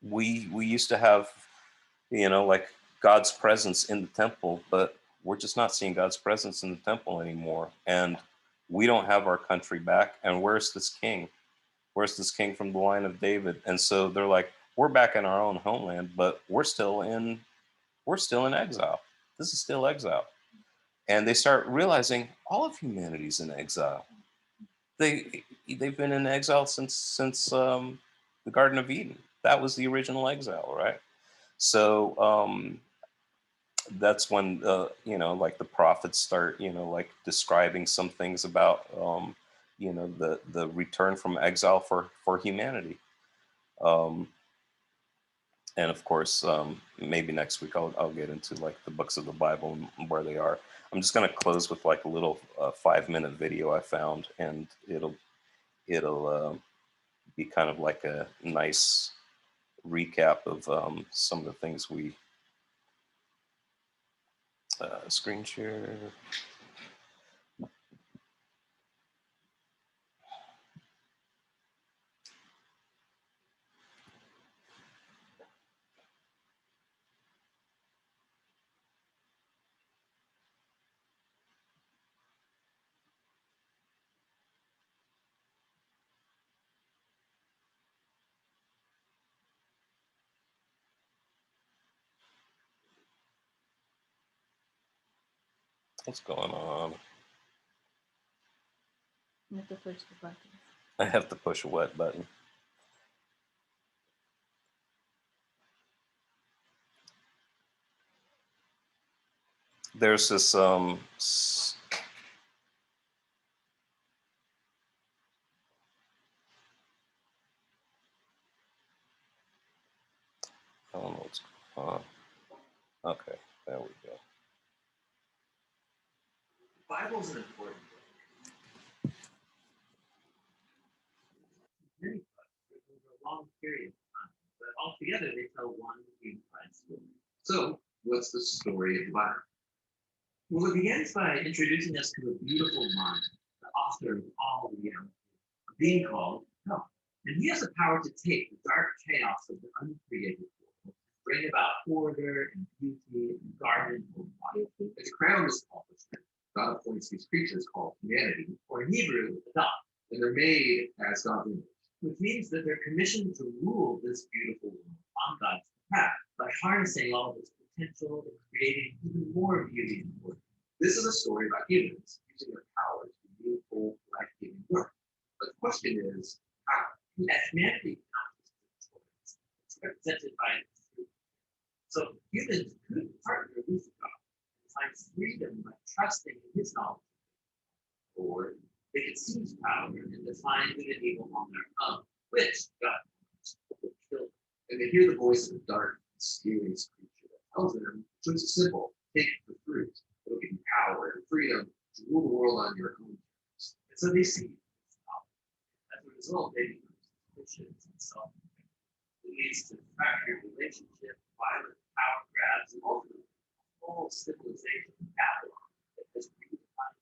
[SPEAKER 1] we used to have, like God's presence in the temple, but we're just not seeing God's presence in the temple anymore, and we don't have our country back. And where's this king? Where's this king from the line of David? And so they're like, we're back in our own homeland, but we're still in exile. This is still exile. And they start realizing all of humanity's in exile. They've been in exile since the Garden of Eden. That was the original exile, right? So that's when like the prophets start, like describing some things about the return from exile for humanity. Um, and of course, maybe next week I'll get into like the books of the Bible and where they are. I'm just going to close with like a little 5-minute video I found, and it'll be kind of like a nice recap of some of the things we screen share. What's going on?
[SPEAKER 2] You have to push the button.
[SPEAKER 1] I have to push a wet button. There's this I don't know what's going on. Okay, there we go.
[SPEAKER 3] The Bible's an important book. Many books written over a long period of time, but altogether they tell one unified story. So, what's the story of the Bible? Well, it begins by introducing us to a beautiful mind, the author of all reality, a being called God. And he has the power to take the dark chaos of the uncreated world and bring about order and beauty and garden and life. Its crown is accomplishment. God appoints these creatures called humanity, or in Hebrew, Adam, and they're made as God's image, which means that they're commissioned to rule this beautiful world on God's behalf by harnessing all of its potential and creating even more beauty and order. This is a story about humans using their powers to meaningful, life-giving work. But the question is, how? As humanity it's represented by truth. So humans could partner with God and find freedom by trusting in his knowledge. Or they could seize power and define good and evil on their own, which God will kill them. And they hear the voice of a dark, mysterious creature that tells them, choice is simple, take the fruit. It'll give you power and freedom to rule the world on your own terms. And so they see as a result, they become suspicious and self. It leads to fractured relationships, violent power grabs, and ultimately a whole civilization of Babylon that has redefined.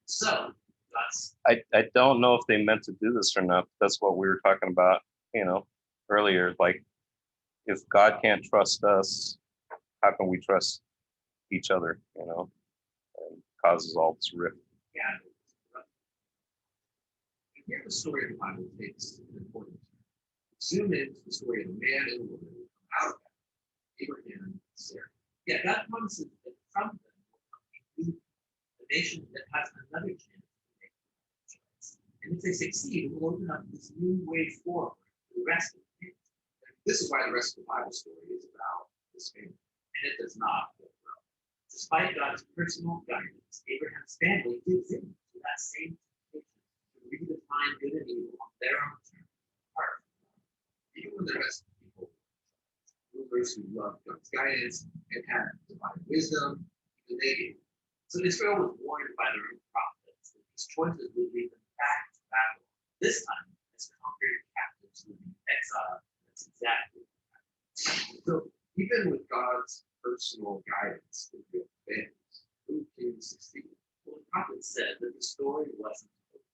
[SPEAKER 3] So that's
[SPEAKER 1] I don't know if they meant to do this or not. That's what we were talking about earlier, like if God can't trust us, how can we trust each other? And causes all this rift.
[SPEAKER 3] Yeah. And here the story of the Bible takes an important turn. Zoom into the story of a man and a woman who come out of Abraham and Sarah. Yeah, God promises that from them will come a nation that has another chance to make a choice. And if they succeed, it will open up this new way forward for the rest of the family. This is why the rest of the Bible story is about this family. And it does not go well. Despite God's personal guidance, Abraham's family gives in to that same temptation to redefine good and evil on their own terms. Apart from God. Even when the rest of the people, rulers who loved God's guidance and had divine wisdom, even they gave. So Israel was warned by their own prophets that these choices would lead them back to Babylon. This time, as conquered captives living in exile. That's exactly what happened. So even with God's personal guidance in real families, who can succeed? Well, the prophet said that the story wasn't over.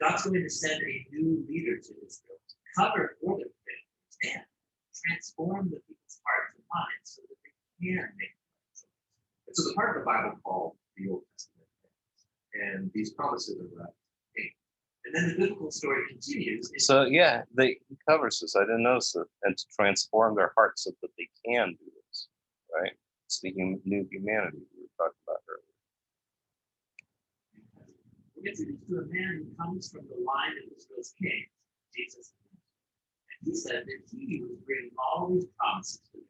[SPEAKER 3] God's going to send a new leader to Israel to cover for their families and transform the people's hearts and minds so that they can make the right choice. And so the part of the Bible called the Old Testament and these promises are right. And then the biblical story continues.
[SPEAKER 1] So yeah, he covers this. I didn't notice it. And to transform their hearts so that they can do this, right? It's the new humanity we were talking about earlier.
[SPEAKER 3] We're introduced to a man who comes from the line of Israel's kings, Jesus. And he said that he was bringing all these promises to them.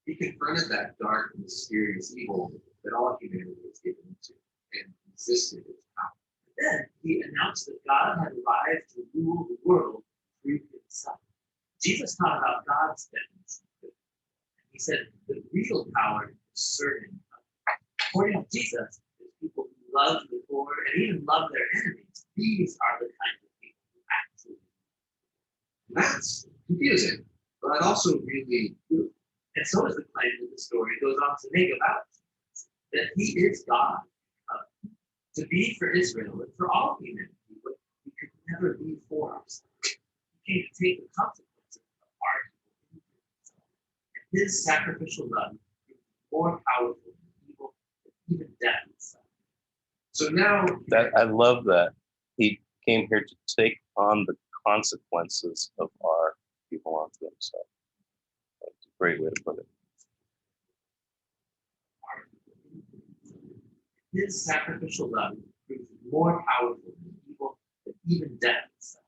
[SPEAKER 3] He confronted that dark and mysterious evil that all humanity was given into and resisted its power. Then he announced that God had arrived to rule the world through himself. Jesus taught about God's definition of good. And he said the real power is serving others. According to Jesus, there's people who love the poor and even love their enemies. These are the kind of people who actually. That's confusing, but also really true. And so is the claim that the story goes on to make about Jesus, that he is God. To be for Israel and for all humanity, but we could never be for ourselves. He came to take the consequences of our evil. And his sacrificial love is more powerful than evil, than even death itself. So now
[SPEAKER 1] That I love that he came here to take on the consequences of our evil onto himself. That's a great way to put it.
[SPEAKER 3] his sacrificial love proves more powerful than evil, than even death itself.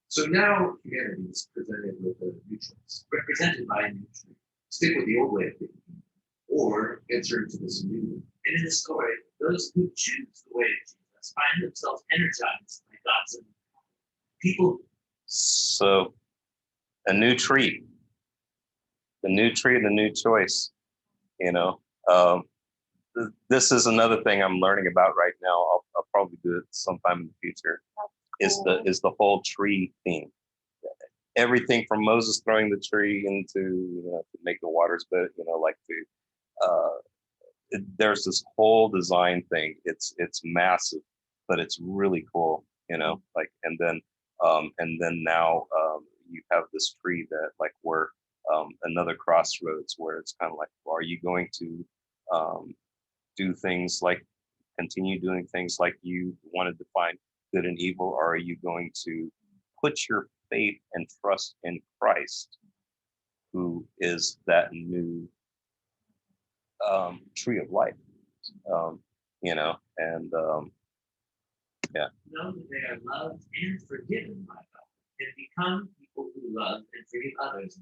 [SPEAKER 3] So now humanity is presented with a new choice, represented by a new tree. Stick with the old way of thinking, or enter into this new one. And in the story, those who choose the way of Jesus find themselves energized by God's own power. People.
[SPEAKER 1] So, a new tree, the new tree, the new choice. You know, this is another thing I'm learning about right now. I'll probably do it sometime in the future. Is the whole tree theme? Everything from Moses throwing the tree into to make the waters, but there's this whole design thing. It's massive, but it's really cool. And then now you have this tree that we're another crossroads where it's kind of like, well, are you going to do things like continue doing things like you wanted to find good and evil, or are you going to put your faith and trust in Christ, who is that new tree of life?
[SPEAKER 3] Know that they are loved and forgiven by God, and become people who love and forgive others.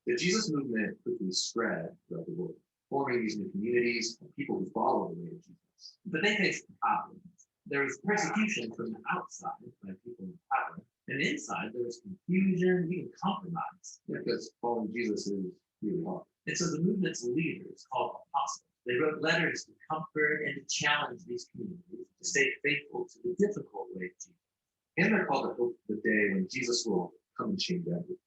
[SPEAKER 3] The Jesus movement quickly spread throughout the world, forming these new communities of people who follow the way of Jesus. But they faced problems. There was persecution from the outside by people in power, and inside there was confusion, even compromise. Because following Jesus is really hard. And so the movement's leaders, called apostles, they wrote letters to comfort and to challenge these communities to stay faithful to the difficult way of Jesus. And they're called to hope the day when Jesus will come and change everything.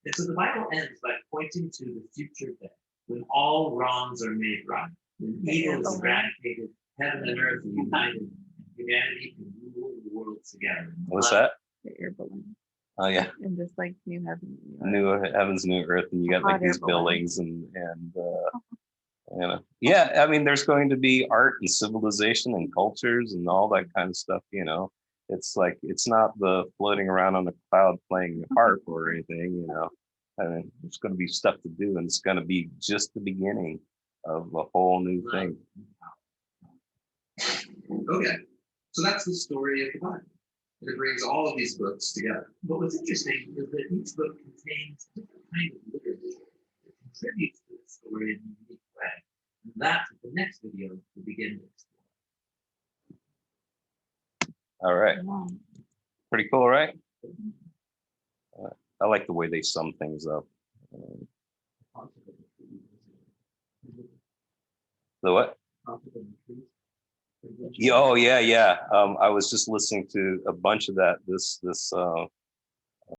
[SPEAKER 3] And so the Bible ends by pointing to the future day, when all wrongs are made right, when evil is eradicated, heaven and earth are united, and humanity can rule the world together.
[SPEAKER 1] What's that?
[SPEAKER 2] The air balloon.
[SPEAKER 1] Oh yeah,
[SPEAKER 2] And just like New Heaven.
[SPEAKER 1] new heavens, new earth, and you got like
[SPEAKER 2] Hot air
[SPEAKER 1] these
[SPEAKER 2] balloon.
[SPEAKER 1] buildings yeah. I mean, there's going to be art and civilization and cultures and all that kind of stuff. It's like it's not the floating around on the cloud playing harp or anything. I mean, there's going to be stuff to do, and it's going to be just the beginning of a whole new thing.
[SPEAKER 3] Okay, so that's the story of the Bible. And it brings all of these books together. But what's interesting is that each book contains a different kind of literature that contributes to the story in a unique way. And that's what the next video will begin to explore.
[SPEAKER 1] All right,
[SPEAKER 2] Wow.
[SPEAKER 1] pretty cool, right? I like the way they sum things up. The what? Yeah, oh yeah. I was just listening to a bunch of that this